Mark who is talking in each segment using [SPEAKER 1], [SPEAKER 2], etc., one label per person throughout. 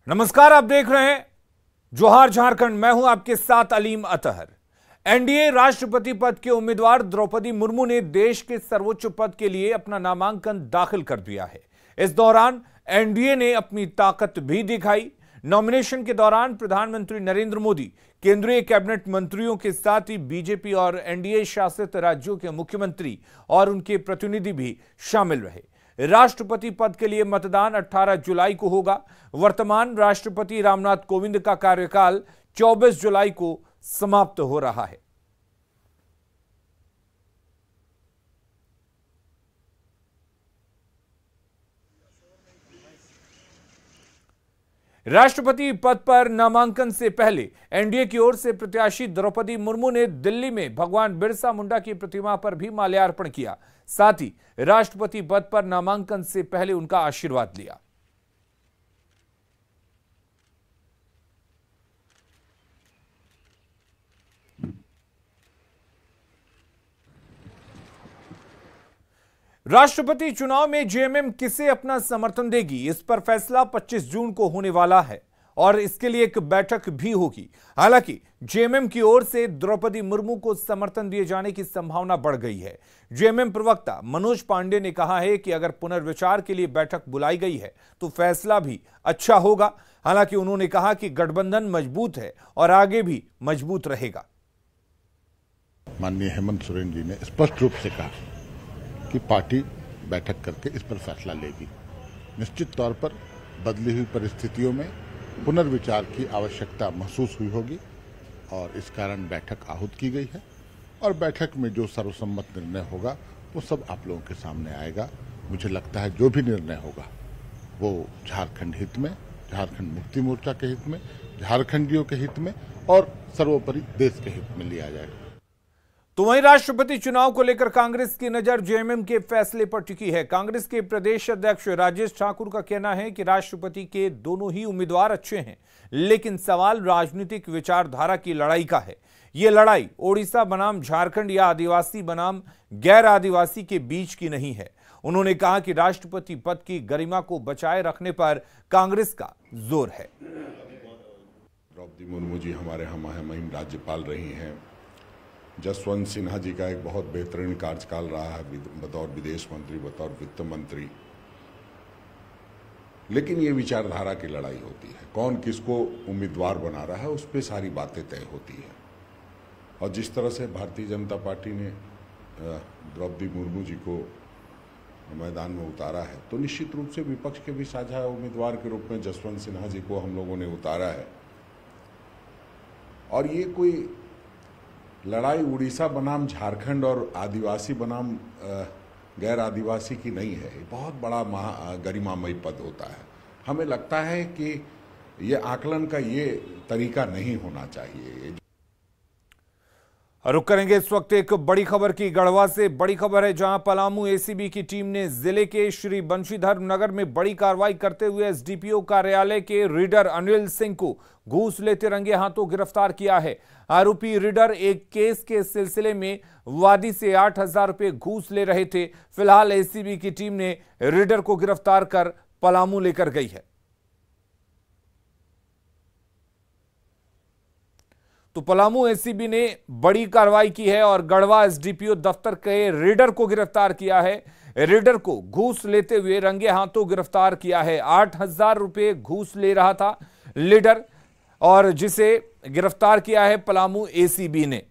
[SPEAKER 1] नमस्कार, आप देख रहे हैं जोहार झारखंड। मैं हूं आपके साथ अलीम अतहर। एनडीए राष्ट्रपति पद के उम्मीदवार द्रौपदी मुर्मू ने देश के सर्वोच्च पद के लिए अपना नामांकन दाखिल कर दिया है। इस दौरान एनडीए ने अपनी ताकत भी दिखाई। नॉमिनेशन के दौरान प्रधानमंत्री नरेंद्र मोदी, केंद्रीय कैबिनेट मंत्रियों के साथ ही बीजेपी और एनडीए शासित राज्यों के मुख्यमंत्री और उनके प्रतिनिधि भी शामिल रहे। राष्ट्रपति पद के लिए मतदान 18 जुलाई को होगा। वर्तमान राष्ट्रपति रामनाथ कोविंद का कार्यकाल 24 जुलाई को समाप्त हो रहा है। राष्ट्रपति पद पर नामांकन से पहले एनडीए की ओर से प्रत्याशी द्रौपदी मुर्मू ने दिल्ली में भगवान बिरसा मुंडा की प्रतिमा पर भी माल्यार्पण किया। साथ ही राष्ट्रपति पद पर नामांकन से पहले उनका आशीर्वाद लिया। राष्ट्रपति चुनाव में जेएमएम किसे अपना समर्थन देगी, इस पर फैसला 25 जून को होने वाला है और इसके लिए एक बैठक भी होगी। हालांकि जेएमएम की ओर से द्रौपदी मुर्मू को समर्थन दिए जाने की संभावना बढ़ गई है। जेएमएम प्रवक्ता मनोज पांडे ने कहा है कि अगर पुनर्विचार के लिए बैठक बुलाई गई है तो फैसला भी अच्छा होगा। हालांकि उन्होंने कहा कि गठबंधन मजबूत है और आगे भी मजबूत रहेगा।
[SPEAKER 2] माननीय हेमंत सोरेन जी ने स्पष्ट रूप से कहा कि पार्टी बैठक करके इस पर फैसला लेगी। निश्चित तौर पर बदली हुई परिस्थितियों में पुनर्विचार की आवश्यकता महसूस हुई होगी और इस कारण बैठक आहूत की गई है और बैठक में जो सर्वसम्मत निर्णय होगा वो सब आप लोगों के सामने आएगा। मुझे लगता है जो भी निर्णय होगा वो झारखंड हित में, झारखंड मुक्ति मोर्चा के हित में, झारखंडियों के हित में और सर्वोपरि देश के हित में लिया जाएगा।
[SPEAKER 1] तो वहीं राष्ट्रपति चुनाव को लेकर कांग्रेस की नजर जेएमएम के फैसले पर टिकी है। कांग्रेस के प्रदेश अध्यक्ष राजेश ठाकुर का कहना है कि राष्ट्रपति के दोनों ही उम्मीदवार अच्छे हैं, लेकिन सवाल राजनीतिक विचारधारा की लड़ाई का है। यह लड़ाई ओडिशा बनाम झारखंड या आदिवासी बनाम गैर आदिवासी के बीच की नहीं है। उन्होंने कहा कि राष्ट्रपति पद की गरिमा को बचाए रखने पर कांग्रेस का जोर है।
[SPEAKER 3] द्रौपदी मुर्मू जी हमारे हम मुहिम राज्यपाल रही हैं। जसवंत सिन्हा जी का एक बहुत बेहतरीन कार्यकाल रहा है बतौर विदेश मंत्री, बतौर वित्त मंत्री। लेकिन ये विचारधारा की लड़ाई होती है, कौन किसको उम्मीदवार बना रहा है उस पर सारी बातें तय होती है। और जिस तरह से भारतीय जनता पार्टी ने द्रौपदी मुर्मू जी को मैदान में उतारा है, तो निश्चित रूप से विपक्ष के भी साझा उम्मीदवार के रूप में जसवंत सिन्हा जी को हम लोगों ने उतारा है। और ये कोई लड़ाई उड़ीसा बनाम झारखंड और आदिवासी बनाम गैर आदिवासी की नहीं है। ये बहुत बड़ा गरिमामयी पद होता है। हमें लगता है कि ये आकलन का ये तरीका नहीं होना चाहिए।
[SPEAKER 1] रुक करेंगे इस वक्त एक बड़ी खबर की। गढ़वा से बड़ी खबर है, जहां पलामू एसीबी की टीम ने जिले के श्री बंशीधर नगर में बड़ी कार्रवाई करते हुए एसडीपीओ कार्यालय के रीडर अनिल सिंह को घूस लेते रंगे हाथों गिरफ्तार किया है। आरोपी रीडर एक केस के सिलसिले में वादी से 8,000 रुपए घूस ले रहे थे। फिलहाल एसीबी की टीम ने रीडर को गिरफ्तार कर पलामू लेकर गई है। तो पलामू एसीबी ने बड़ी कार्रवाई की है और गढ़वा एसडीपीओ दफ्तर के रीडर को गिरफ्तार किया है। रीडर को घूस लेते हुए रंगे हाथों गिरफ्तार किया है। 8,000 रुपए घूस ले रहा था लीडर, और जिसे गिरफ्तार किया है पलामू एसीबी ने।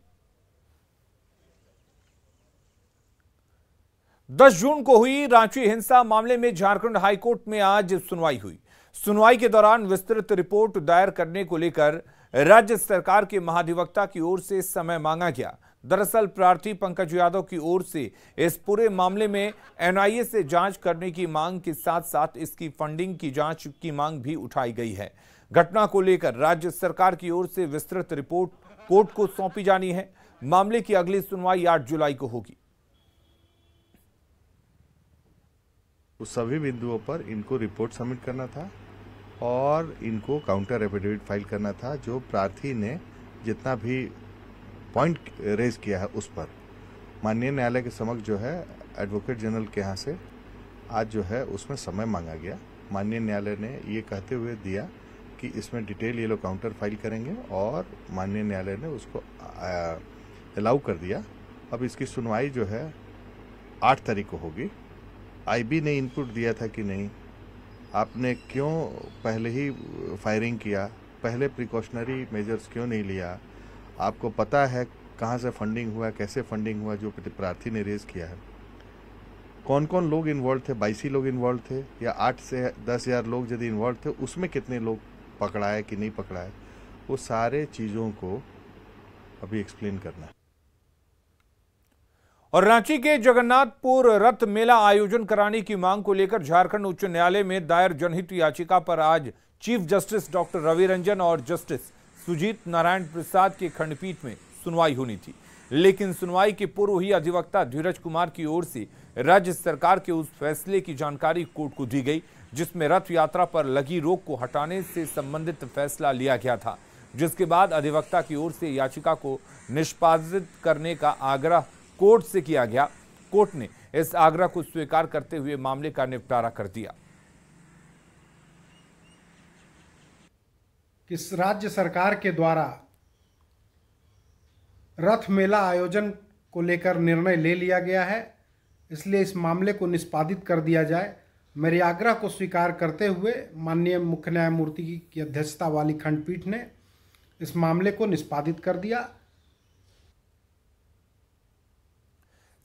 [SPEAKER 1] 10 जून को हुई रांची हिंसा मामले में झारखंड हाईकोर्ट में आज सुनवाई हुई। सुनवाई के दौरान विस्तृत रिपोर्ट दायर करने को लेकर राज्य सरकार के महाधिवक्ता की ओर से समय मांगा गया। दरअसल प्रार्थी पंकज यादव की ओर से इस पूरे मामले में एनआईए से जांच करने की मांग के साथ साथ इसकी फंडिंग की जांच की मांग भी उठाई गई है। घटना को लेकर राज्य सरकार की ओर से विस्तृत रिपोर्ट कोर्ट को सौंपी जानी है। मामले की अगली सुनवाई 8 जुलाई को होगी।
[SPEAKER 4] उस सभी बिंदुओं पर इनको रिपोर्ट सबमिट करना था और इनको काउंटर एफिडेविट फाइल करना था। जो प्रार्थी ने जितना भी पॉइंट रेज किया है उस पर माननीय न्यायालय के समक्ष जो है एडवोकेट जनरल के यहाँ से आज जो है उसमें समय मांगा गया। माननीय न्यायालय ने ये कहते हुए दिया कि इसमें डिटेल ये लोग काउंटर फाइल करेंगे और माननीय न्यायालय ने उसको अलाउ कर दिया। अब इसकी सुनवाई जो है 8 तारीख को होगी। आईबी ने इनपुट दिया था कि नहीं, आपने क्यों पहले ही फायरिंग किया, पहले प्रिकॉशनरी मेजर्स क्यों नहीं लिया, आपको पता है कहाँ से फंडिंग हुआ, कैसे फंडिंग हुआ, जो प्रार्थी ने रेज किया है, कौन कौन लोग इन्वॉल्व थे, 22 लोग इन्वॉल्व थे या 8 से 10,000 लोग यदि इन्वॉल्व थे, उसमें कितने लोग पकड़ा है कि नहीं पकड़ा है, वो सारे चीज़ों को अभी एक्सप्लेन करना है।
[SPEAKER 1] और रांची के जगन्नाथपुर रथ मेला आयोजन कराने की मांग को लेकर झारखंड उच्च न्यायालय में दायर जनहित याचिका पर आज chief justice doctor Ravi Ranjan और जस्टिस सुजीत नारायण प्रसाद की खंडपीठ में सुनवाई होनी थी, लेकिन सुनवाई के पूर्व ही अधिवक्ता धीरज कुमार की ओर से राज्य सरकार के उस फैसले की जानकारी कोर्ट को दी गई जिसमें रथ यात्रा पर लगी रोक को हटाने से संबंधित फैसला लिया गया था, जिसके बाद अधिवक्ता की ओर से याचिका को निष्पादित करने का आग्रह कोर्ट से किया गया। कोर्ट ने इस आग्रह को स्वीकार करते हुए मामले का निपटारा कर दिया।
[SPEAKER 5] इस राज्य सरकार के द्वारा रथ मेला आयोजन को लेकर निर्णय ले लिया गया है, इसलिए इस मामले को निष्पादित कर दिया जाए। मेरे आग्रह को स्वीकार करते हुए माननीय मुख्य न्यायमूर्ति की अध्यक्षता वाली खंडपीठ ने इस मामले को निष्पादित कर दिया।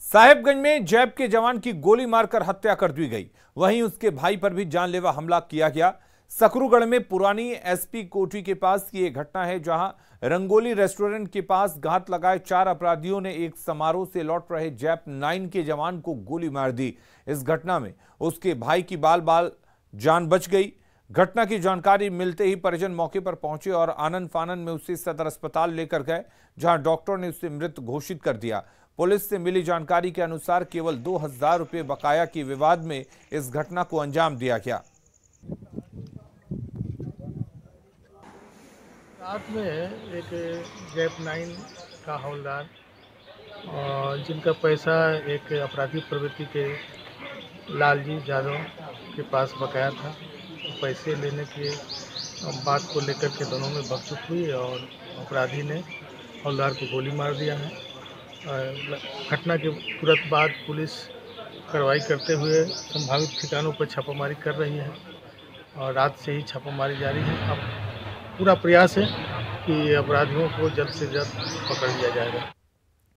[SPEAKER 1] साहेबगंज में जैप के जवान की गोली मारकर हत्या कर दी गई, वहीं उसके भाई पर भी जानलेवा हमला किया गया। सकरूगढ़ में पुरानी एसपी कोठी के पास की एक घटना है, जहां रंगोली रेस्टोरेंट के पास घात लगाए 4 अपराधियों ने एक समारोह से लौट रहे जैप 9 के जवान को गोली मार दी। इस घटना में उसके भाई की बाल जान बच गई। घटना की जानकारी मिलते ही परिजन मौके पर पहुंचे और आनन फानन में उसे सदर अस्पताल लेकर गए, जहां डॉक्टर ने उसे मृत घोषित कर दिया। पुलिस से मिली जानकारी के अनुसार केवल 2,000 रुपये बकाया के विवाद में इस घटना को अंजाम दिया गया।
[SPEAKER 6] रात में एक जैप 9 का हवलदार और जिनका पैसा एक अपराधी प्रवृत्ति के लालजी यादव के पास बकाया था, तो पैसे लेने की बात को लेकर के दोनों में बकझक हुई और अपराधी ने हवलदार को गोली मार दिया है। घटना के तुरंत बाद पुलिस कार्रवाई करते हुए संभावित ठिकानों पर छापामारी कर रही है और रात से ही छापामारी जारी है। अब पूरा प्रयास है कि अपराधियों को जल्द से जल्द पकड़ लिया जाएगा।